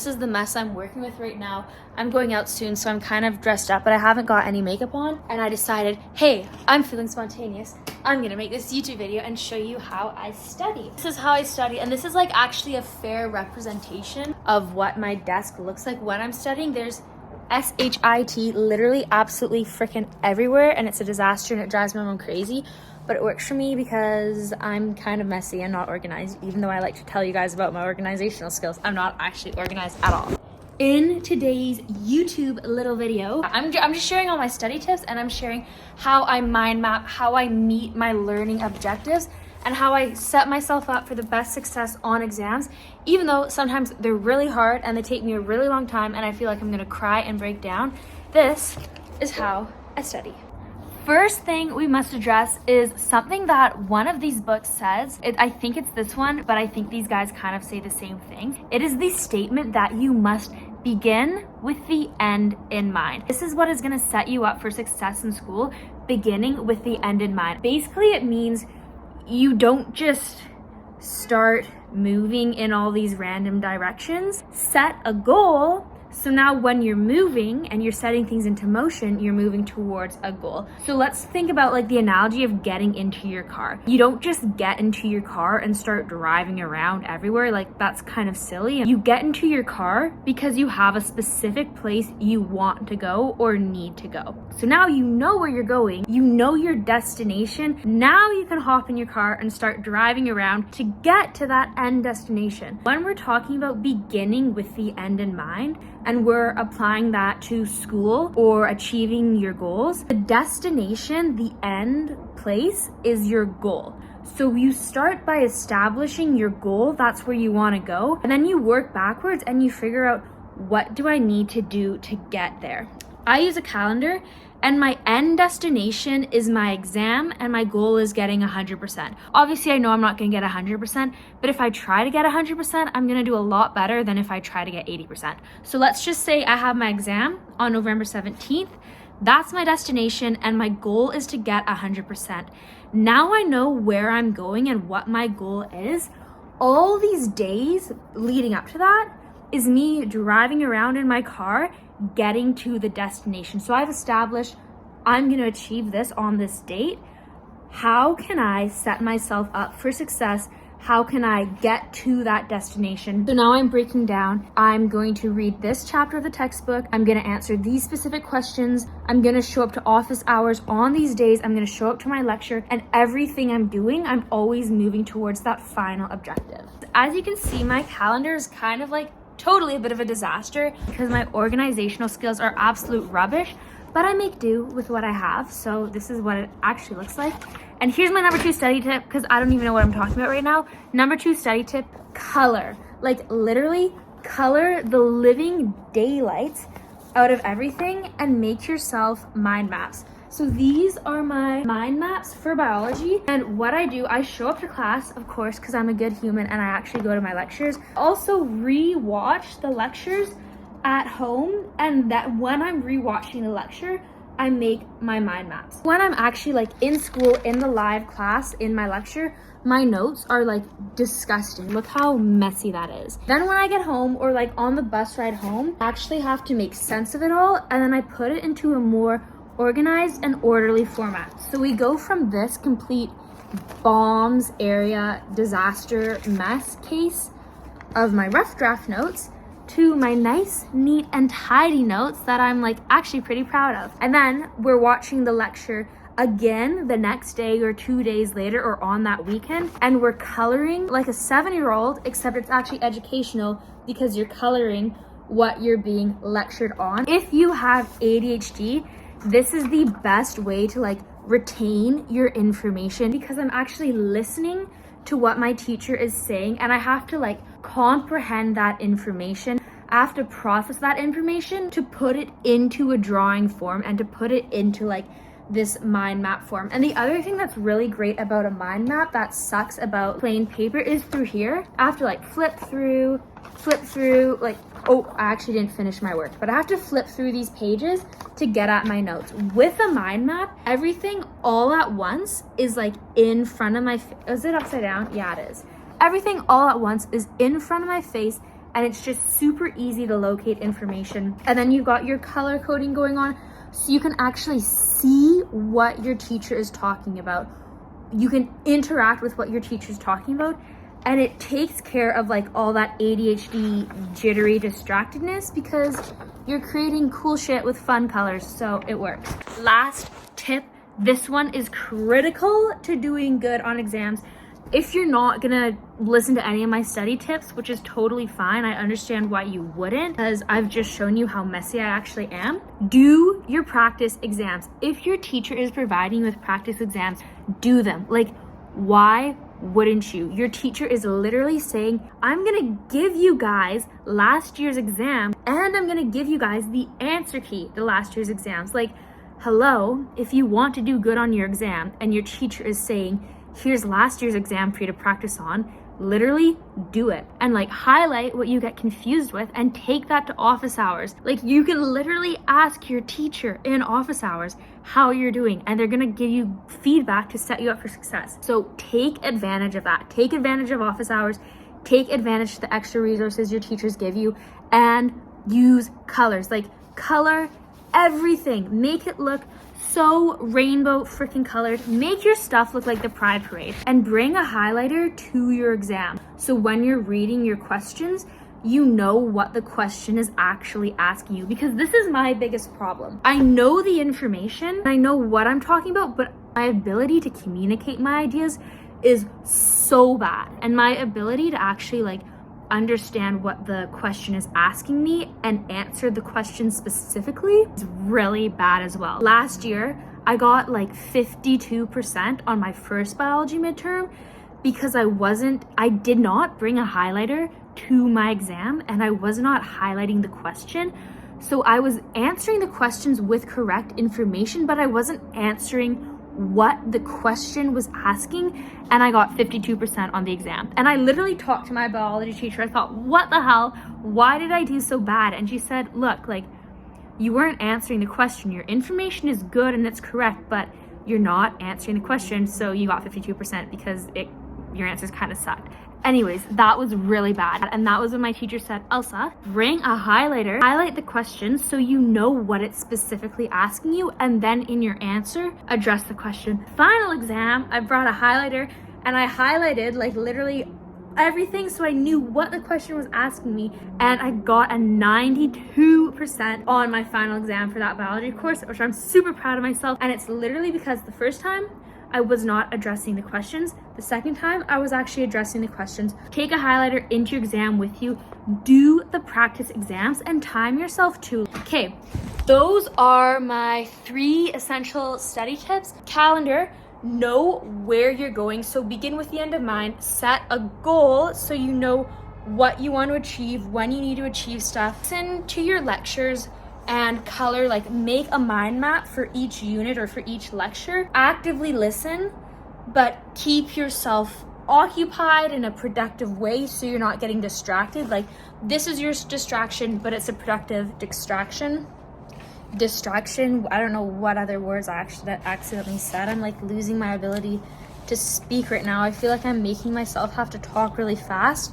This is the mess I'm working with right now. I'm going out soon, so I'm kind of dressed up, but I haven't got any makeup on. And I decided, hey, I'm feeling spontaneous. I'm gonna make this YouTube video and show you how I study. This is how I study, and this is like actually a fair representation of what my desk looks like when I'm studying. There's SHIT literally absolutely freaking everywhere, and it's a disaster and it drives my mom crazy. But it works for me because I'm kind of messy and not organized, even though I like to tell you guys about my organizational skills. I'm not actually organized at all. In today's YouTube little video, I'm just sharing all my study tips, and I'm sharing how I mind map, how I meet my learning objectives, and how I set myself up for the best success on exams, even though sometimes they're really hard and they take me a really long time and I feel like I'm gonna cry and break down. This is how I study. First thing we must address is something that one of these books says. I think it's this one, but I think these guys kind of say the same thing. It is the statement that you must begin with the end in mind. This is what is going to set you up for success in school, beginning with the end in mind. Basically, it means you don't just start moving in all these random directions. Set a goal. So now when you're moving and you're setting things into motion, you're moving towards a goal. So let's think about like the analogy of getting into your car. You don't just get into your car and start driving around everywhere. Like that's kind of silly. You get into your car because you have a specific place you want to go or need to go. So now you know where you're going, you know your destination. Now you can hop in your car and start driving around to get to that end destination. When we're talking about beginning with the end in mind, and we're applying that to school or achieving your goals, the destination, the end place is your goal. So you start by establishing your goal, that's where you want to go, and then you work backwards and you figure out, what do I need to do to get there? I use a calendar, and my end destination is my exam, and my goal is getting 100%. Obviously, I know I'm not gonna get 100%, but if I try to get 100%, I'm gonna do a lot better than if I try to get 80%. So let's just say I have my exam on November 17th. That's my destination, and my goal is to get 100%. Now I know where I'm going and what my goal is. All these days leading up to that is me driving around in my car, getting to the destination. So I've established I'm going to achieve this on this date. How can I set myself up for success? How can I get to that destination? So now I'm breaking down. I'm going to read this chapter of the textbook. I'm going to answer these specific questions. I'm going to show up to office hours on these days. I'm going to show up to my lecture, and everything I'm doing, I'm always moving towards that final objective. As you can see, my calendar is kind of like totally a bit of a disaster because my organizational skills are absolute rubbish, but I make do with what I have. So this is what it actually looks like. And here's my number 2 study tip, because I don't even know what I'm talking about right now. Number 2 study tip, color. Like literally color the living daylights out of everything and make yourself mind maps. So these are my mind maps for biology, and what I do, I show up to class, of course, because I'm a good human and I actually go to my lectures. Also re-watch the lectures at home, and that when I'm re-watching the lecture, I make my mind maps. When I'm actually like in school, in the live class, in my lecture, my notes are like disgusting. Look how messy that is. Then when I get home or like on the bus ride home, I actually have to make sense of it all, and then I put it into a more organized and orderly format. So we go from this complete bombs area disaster mess case of my rough draft notes to my nice, neat, and tidy notes that I'm like actually pretty proud of. And then we're watching the lecture again the next day or 2 days later or on that weekend, and we're coloring like a 7-year-old, except it's actually educational because you're coloring what you're being lectured on. If you have ADHD, this is the best way to like retain your information, because I'm actually listening to what my teacher is saying, and I have to like comprehend that information. I have to process that information to put it into a drawing form and to put it into like this mind map form. And the other thing that's really great about a mind map that sucks about plain paper is through here, I have to like flip through, like, oh, I actually didn't finish my work, but I have to flip through these pages to get at my notes. With a mind map, everything all at once is like in front of my is it upside down? Yeah, it is. Everything all at once is in front of my face, and it's just super easy to locate information. And then you've got your color coding going on, so you can actually see what your teacher is talking about. You can interact with what your teacher is talking about, and it takes care of like all that ADHD jittery distractedness because you're creating cool shit with fun colors, so it works. Last tip, this one is critical to doing good on exams. If you're not gonna listen to any of my study tips, which is totally fine, I understand why you wouldn't, because I've just shown you how messy I actually am. Do your practice exams. If your teacher is providing you with practice exams, do them. Like, why wouldn't you? Your teacher is literally saying, I'm gonna give you guys last year's exam, and I'm gonna give you guys the answer key to last year's exams. Like, hello, if you want to do good on your exam and your teacher is saying, here's last year's exam for you to practice on, literally do it. And like highlight what you get confused with and take that to office hours. Like, you can literally ask your teacher in office hours how you're doing, and they're gonna give you feedback to set you up for success. So take advantage of that. Take advantage of office hours, take advantage of the extra resources your teachers give you, and use colors. Like, color everything. Make it look so rainbow freaking colored. Make your stuff look like the Pride Parade, and bring a highlighter to your exam. So when you're reading your questions, you know what the question is actually asking you, because this is my biggest problem. I know the information, I know what I'm talking about, but my ability to communicate my ideas is so bad. And my ability to actually like understand what the question is asking me and answer the question specifically is really bad as well. Last year, I got like 52% on my first biology midterm because I did not bring a highlighter to my exam, and I was not highlighting the question. So I was answering the questions with correct information, but I wasn't answering what the question was asking, and I got 52% on the exam. And I literally talked to my biology teacher. I thought, what the hell? Why did I do so bad? And she said, look, like, you weren't answering the question. Your information is good and it's correct, but you're not answering the question, so you got 52% because your answers kind of sucked. Anyways, that was really bad. And that was when my teacher said, Elsa, bring a highlighter, highlight the question so you know what it's specifically asking you, and then in your answer, address the question. Final exam, I brought a highlighter and I highlighted like literally everything so I knew what the question was asking me, and I got a 92% on my final exam for that biology course, which I'm super proud of myself. And it's literally because the first time I was not addressing the questions. The second time, I was actually addressing the questions. Take a highlighter into your exam with you. Do the practice exams and time yourself too. Okay, those are my 3 essential study tips. Calendar, know where you're going. So begin with the end in mind. Set a goal so you know what you want to achieve, when you need to achieve stuff. Listen to your lectures and color, like make a mind map for each unit or for each lecture. Actively listen, but keep yourself occupied in a productive way so you're not getting distracted. Like, this is your distraction, but it's a productive distraction. I don't know what other words I accidentally said. I'm like losing my ability to speak right now. I feel like I'm making myself have to talk really fast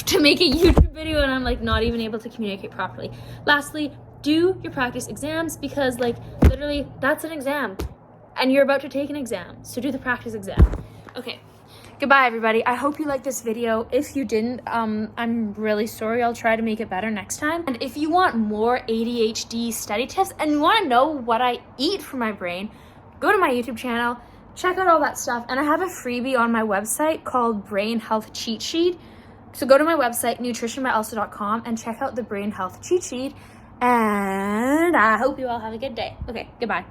to make a YouTube video, and I'm like not even able to communicate properly. Lastly, do your practice exams, because like literally that's an exam and you're about to take an exam. So do the practice exam. Okay, goodbye everybody. I hope you liked this video. If you didn't, I'm really sorry. I'll try to make it better next time. And if you want more ADHD study tips and you want to know what I eat for my brain, go to my YouTube channel, check out all that stuff. And I have a freebie on my website called Brain Health Cheat Sheet. So go to my website, nutritionbyelsa.com, and check out the Brain Health Cheat Sheet. And I hope you all have a good day. Okay, goodbye.